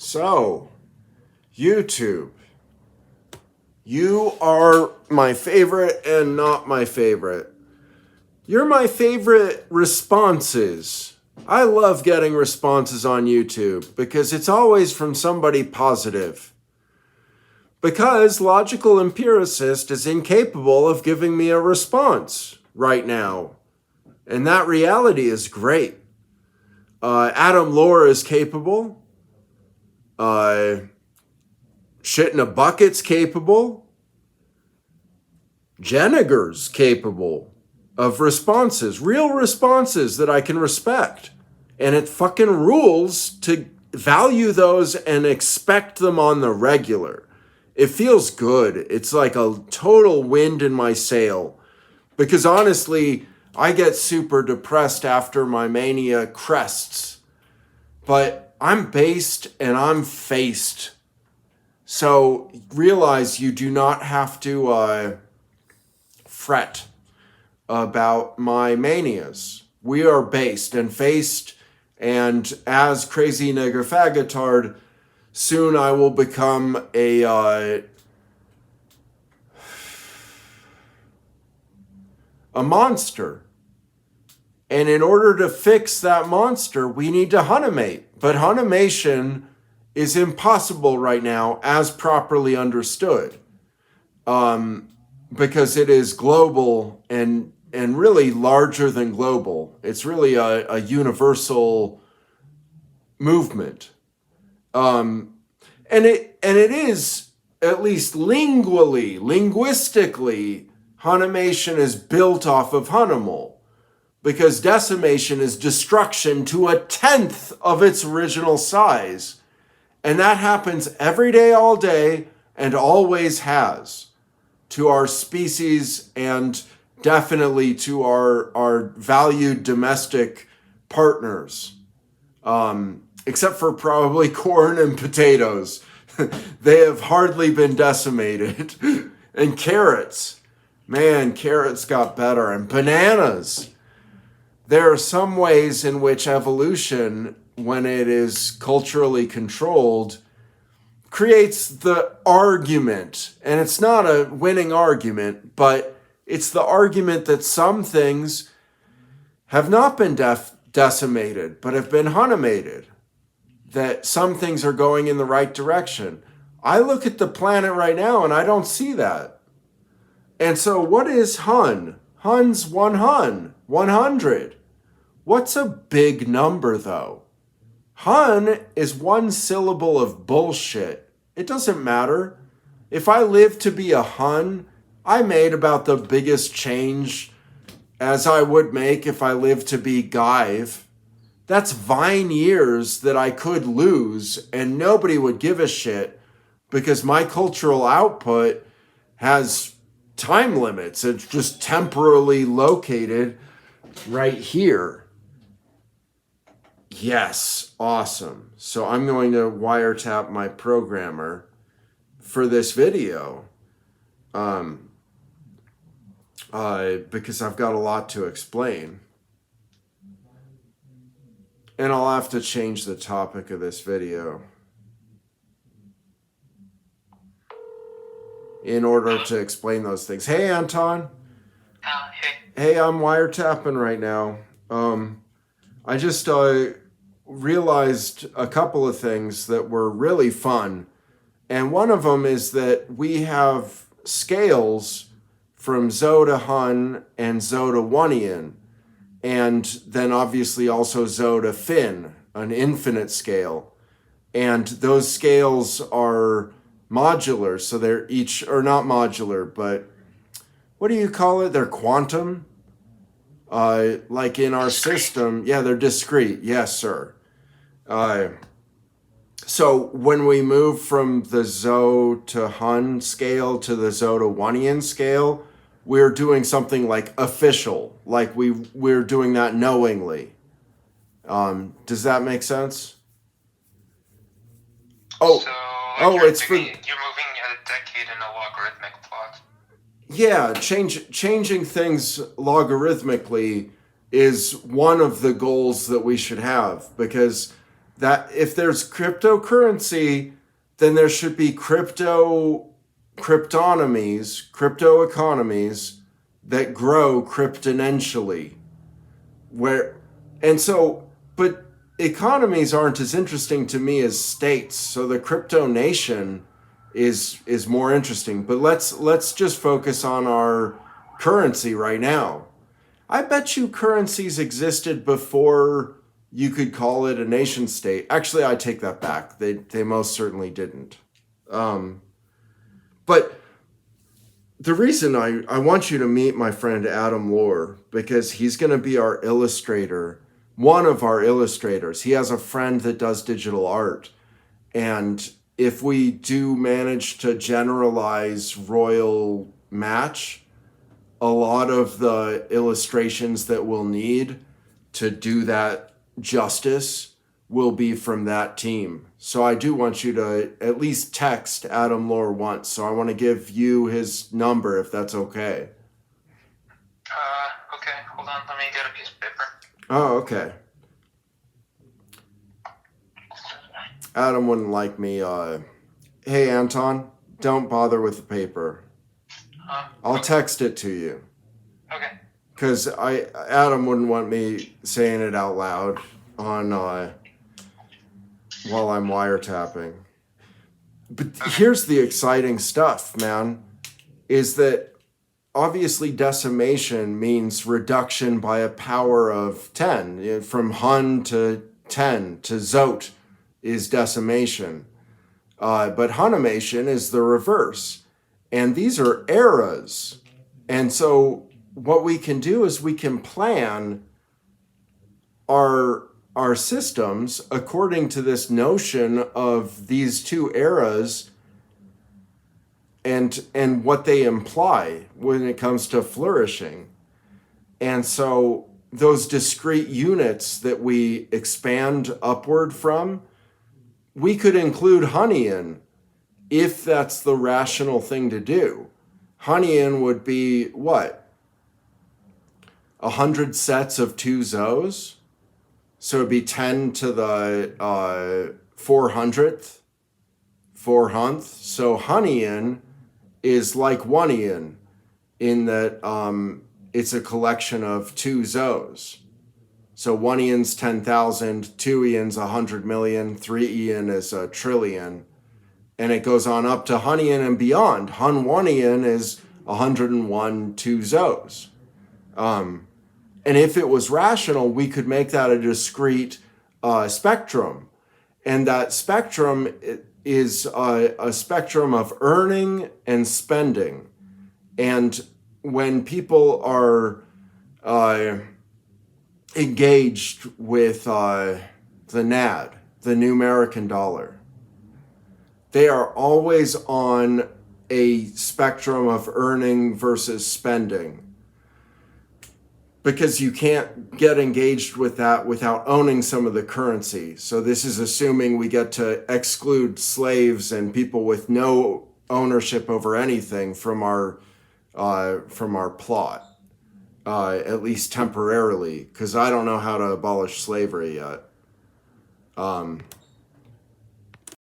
So, YouTube, you are my favorite and not my favorite. You're my favorite responses. I love getting responses on YouTube because it's always from somebody positive. Because Logical Empiricist is incapable of giving me a response right now. And that reality is great. Adam Lohr is capable. Shit in a Bucket's capable. Jeniger's capable of responses, real responses that I can respect. And it fucking rules to value those and expect them on the regular. It feels good. It's like a total wind in my sail. Because honestly, I get super depressed after my mania crests. But I'm based and I'm faced. So realize you do not have to fret about my manias. We are based and faced, and as Crazy Nigger Faggotard, soon I will become a monster. And in order to fix that monster, we need to Hunimate. But Hunimation is impossible right now as properly understood. Because it is global and really larger than global. It's really a universal movement. And it is, at least linguistically, Hunimation is built off of Hunimal. Because decimation is destruction to 1/10 of its original size. And that happens every day, all day, and always has. To our species and definitely to our valued domestic partners. Except for probably corn and potatoes. They have hardly been decimated. And carrots. Man, carrots got better. And bananas. There are some ways in which evolution, when it is culturally controlled, creates the argument. And it's not a winning argument, but it's the argument that some things have not been decimated, but have been Hunimated. That some things are going in the right direction. I look at the planet right now and I don't see that. And so what is Hun? Hun's one Hun, 100. What's a big number though? Hun is one syllable of bullshit. It doesn't matter. If I live to be a Hun, I made about the biggest change as I would make if I lived to be Gaive. That's Vine years that I could lose and nobody would give a shit because my cultural output has time limits. It's just temporarily located right here. Yes, awesome. So I'm going to wiretap my programmer for this video because I've got a lot to explain. And I'll have to change the topic of this video in order to explain those things. Hey, Anton. Hey, I'm wiretapping right now. I just realized a couple of things that were really fun. And one of them is that we have scales from Zo to Hun and Zo to Oneian. And then obviously also Zo to Fin, an infinite scale. And those scales are modular. So they're each, or not modular, but what do you call it? They're quantum. Like in our system, yeah, they're discrete. Yes, sir. So when we move from the Zo to Hun scale to the Zo to Oneian scale, we're doing something like official, like we're doing that knowingly. Does that make sense? Oh, so it's for you're moving a decade in a logarithmic plot. Yeah, changing things logarithmically is one of the goals that we should have because that if there's cryptocurrency, then there should be crypto economies that grow cryptonentially. Where and so but economies aren't as interesting to me as states. So the crypto nation is more interesting. But let's just focus on our currency right now. I bet you currencies existed before you could call it a nation state. Actually, I take that back. They most certainly didn't. But the reason I want you to meet my friend Adam Lohr, because he's going to be our illustrator, one of our illustrators. He has a friend that does digital art. And if we do manage to generalize Royal Match, a lot of the illustrations that we'll need to do that justice will be from that team. So I do want you to at least text Adam Lohr once. So I want to give you his number if that's okay. Okay, hold on, let me get a piece of paper. Oh, okay. Adam wouldn't like me. Hey, Anton, don't bother with the paper. I'll text it to you. Okay. Because Adam wouldn't want me saying it out loud on while I'm wiretapping. But here's the exciting stuff, man, is that obviously decimation means reduction by a power of 10. From Hun to 10 to Zot is decimation. But Hunimation is the reverse. And these are eras. And so what we can do is we can plan our systems according to this notion of these two eras and what they imply when it comes to flourishing. And so those discrete units that we expand upward from, we could include Hunnian if that's the rational thing to do. Hunnian would be what? 100 sets of 2 Zos? So it'd be 10 to the 400th, 400th. So Hunnian is like Oneian in that it's a collection of 2 Zos. So 1 Ian's 10,000, 2 Ian's 100 million, 3 Ian is a trillion. And it goes on up to Hunnian and beyond. Hun 1 Ian is 101 2 Zos. And if it was rational, we could make that a discrete spectrum. And that spectrum is a spectrum of earning and spending. And when people are engaged with the NAD, the new American dollar, they are always on a spectrum of earning versus spending. Because you can't get engaged with that without owning some of the currency. So this is assuming we get to exclude slaves and people with no ownership over anything from our plot, at least temporarily, because I don't know how to abolish slavery yet.